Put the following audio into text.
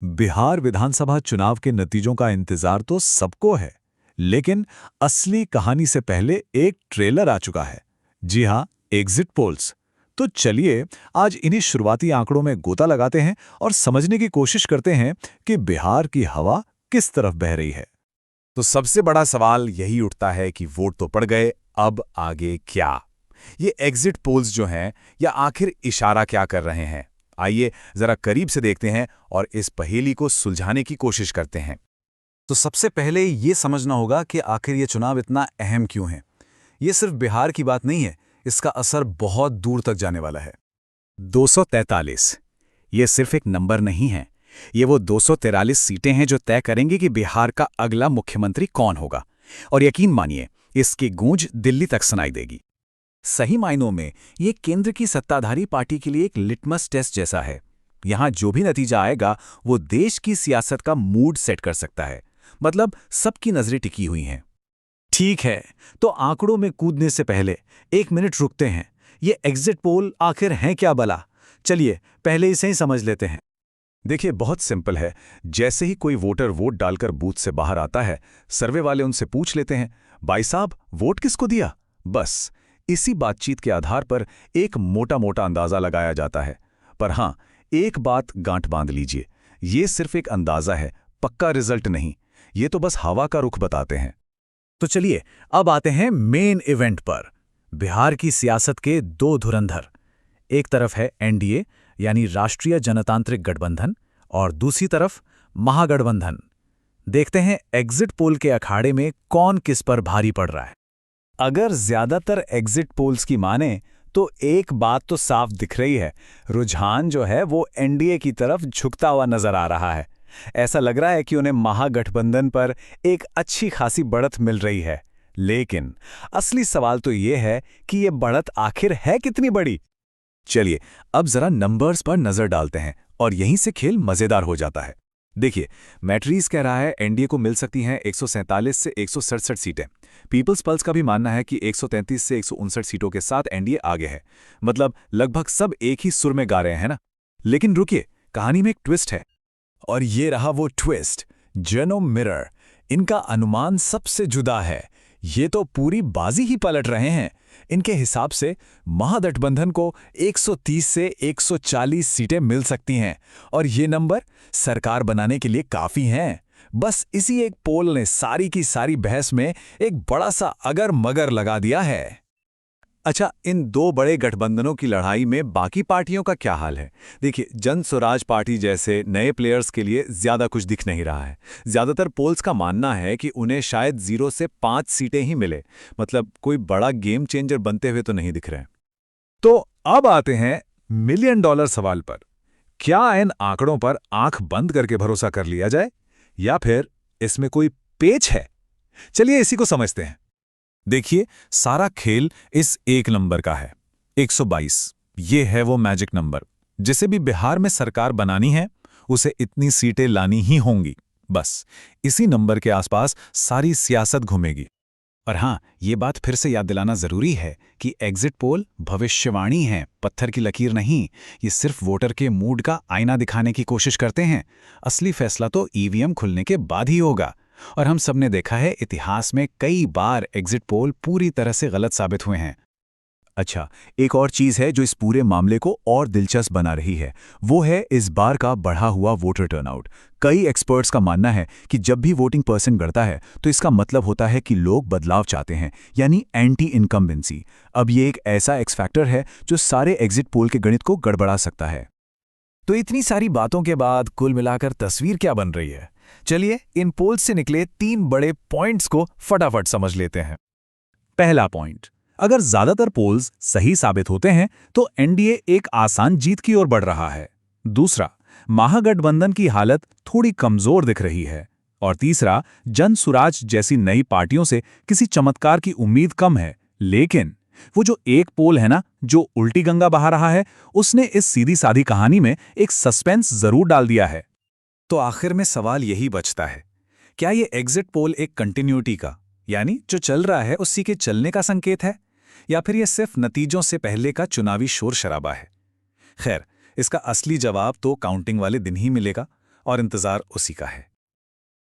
बिहार विधानसभा चुनाव के नतीजों का इंतजार तो सबको है, लेकिन असली कहानी से पहले एक ट्रेलर आ चुका है। जी हां, एग्जिट पोल्स। तो चलिए आज इन्हीं शुरुआती आंकड़ों में गोता लगाते हैं और समझने की कोशिश करते हैं कि बिहार की हवा किस तरफ बह रही है। तो सबसे बड़ा सवाल यही उठता है कि वोट तो पड़ गए, अब आगे क्या? ये एग्जिट पोल्स जो हैं, या आखिर इशारा क्या कर रहे हैं? आइए जरा करीब से देखते हैं और इस पहेली को सुलझाने की कोशिश करते हैं। तो सबसे पहले ये समझना होगा कि आखिर ये चुनाव इतना अहम क्यों है। ये सिर्फ बिहार की बात नहीं है, इसका असर बहुत दूर तक जाने वाला है। 243 ये सिर्फ एक नंबर नहीं है, ये वो 243 सीटें हैं जो तय करेंगी कि बिहार का अगला मुख्यमंत्री कौन होगा। और यकीन मानिए, इसकी गूंज दिल्ली तक सुनाई देगी। सही मायनों में ये केंद्र की सत्ताधारी पार्टी के लिए एक लिटमस टेस्ट जैसा है। यहां जो भी नतीजा आएगा वो देश की सियासत का मूड सेट कर सकता है। मतलब सबकी नजरें टिकी हुई हैं। ठीक है, तो आंकड़ों में कूदने से पहले 1 मिनट रुकते हैं। ये एग्जिट पोल आखिर हैं क्या भला? चलिए पहले इसे ही समझ लेते हैं। देखिए, बहुत सिंपल है। जैसे ही कोई वोटर वोट डालकर बूथ से बाहर आता है, सर्वे वाले उनसे पूछ लेते हैं, भाई साहब वोट किसको दिया? बस इसी बातचीत के आधार पर एक मोटा मोटा अंदाजा लगाया जाता है। पर हां, एक बात गांठ बांध लीजिए, ये सिर्फ एक अंदाजा है, पक्का रिजल्ट नहीं। ये तो बस हवा का रुख बताते हैं। तो चलिए अब आते हैं मेन इवेंट पर। बिहार की सियासत के दो धुरंधर, एक तरफ है एनडीए यानी राष्ट्रीय जनतांत्रिक गठबंधन, और दूसरी तरफ महागठबंधन। देखते हैं एग्जिट पोल के अखाड़े में कौन किस पर भारी पड़ रहा है। अगर ज्यादातर एग्जिट पोल्स की माने तो एक बात तो साफ दिख रही है, रुझान जो है वो एनडीए की तरफ झुकता हुआ नजर आ रहा है। ऐसा लग रहा है कि उन्हें महागठबंधन पर एक अच्छी खासी बढ़त मिल रही है। लेकिन असली सवाल तो ये है कि ये बढ़त आखिर है कितनी बड़ी। चलिए अब जरा नंबर्स पर नजर डालते हैं और यहीं से खेल मजेदार हो जाता है। देखिए, मैट्रीज कह रहा है एनडीए को मिल सकती हैं 147 से 167 सीटें। पीपल्स पल्स का भी मानना है कि 133 से 159 सीटों के साथ एनडीए आगे है। मतलब लगभग सब एक ही सुर में गा रहे हैं ना। लेकिन रुकिए, कहानी में एक ट्विस्ट है। और ये रहा वो ट्विस्ट, जेनो मिरर। इनका अनुमान सबसे जुदा है। ये तो पूरी बाजी ही पलट रहे हैं। इनके हिसाब से महागठबंधन को 130 से 140 सीटें मिल सकती हैं, और ये नंबर सरकार बनाने के लिए काफी हैं। बस इसी एक पोल ने सारी की सारी बहस में एक बड़ा सा अगर मगर लगा दिया है। अच्छा, इन दो बड़े गठबंधनों की लड़ाई में बाकी पार्टियों का क्या हाल है? देखिए, जन स्वराज पार्टी जैसे नए प्लेयर्स के लिए ज्यादा कुछ दिख नहीं रहा है। ज्यादातर पोल्स का मानना है कि उन्हें शायद 0 से 5 सीटें ही मिले। मतलब कोई बड़ा गेम चेंजर बनते हुए तो नहीं दिख रहे हैं। तो अब आते हैं मिलियन डॉलर सवाल पर। क्या इन आंकड़ों पर आंख बंद करके भरोसा कर लिया जाए, या फिर इसमें कोई पेच है? चलिए इसी को समझते हैं। देखिए, सारा खेल इस एक नंबर का है, 122। ये है वो मैजिक नंबर। जिसे भी बिहार में सरकार बनानी है, उसे इतनी सीटें लानी ही होंगी। बस इसी नंबर के आसपास सारी सियासत घूमेगी। और हां, ये बात फिर से याद दिलाना जरूरी है कि एग्जिट पोल भविष्यवाणी है, पत्थर की लकीर नहीं। ये सिर्फ वोटर के मूड का आईना दिखाने की कोशिश करते हैं। असली फैसला तो ईवीएम खुलने के बाद ही होगा। और हम सबने देखा है, इतिहास में कई बार एग्जिट पोल पूरी तरह से गलत साबित हुए हैं। अच्छा, एक और चीज है जो इस पूरे मामले को और दिलचस्प बना रही है, वो है इस बार का बढ़ा हुआ वोटर टर्नआउट। कई एक्सपर्ट्स का मानना है कि जब भी वोटिंग परसेंट बढ़ता है तो इसका मतलब होता है कि लोग बदलाव चाहते हैं, यानी एंटी इनकम्बेंसी। अब ये एक ऐसा एक्स फैक्टर है जो सारे एग्जिट पोल के गणित को गड़बड़ा सकता है। तो इतनी सारी बातों के बाद कुल मिलाकर तस्वीर क्या बन रही है? चलिए इन पोल्स से निकले 3 बड़े पॉइंट्स को फटाफट समझ लेते हैं। पहला पॉइंट, अगर ज्यादातर पोल्स सही साबित होते हैं तो एनडीए एक आसान जीत की ओर बढ़ रहा है। दूसरा, महागठबंधन की हालत थोड़ी कमजोर दिख रही है। और तीसरा, जन सुराज जैसी नई पार्टियों से किसी चमत्कार की उम्मीद कम है। लेकिन वो जो एक पोल है ना, जो उल्टी गंगा बहा रहा है, उसने इस सीधी साधी कहानी में एक सस्पेंस जरूर डाल दिया है। तो आखिर में सवाल यही बचता है, क्या ये एग्जिट पोल एक कंटिन्यूटी का, यानी जो चल रहा है उसी के चलने का संकेत है, या फिर ये सिर्फ नतीजों से पहले का चुनावी शोर शराबा है? खैर, इसका असली जवाब तो काउंटिंग वाले दिन ही मिलेगा। और इंतजार उसी का है।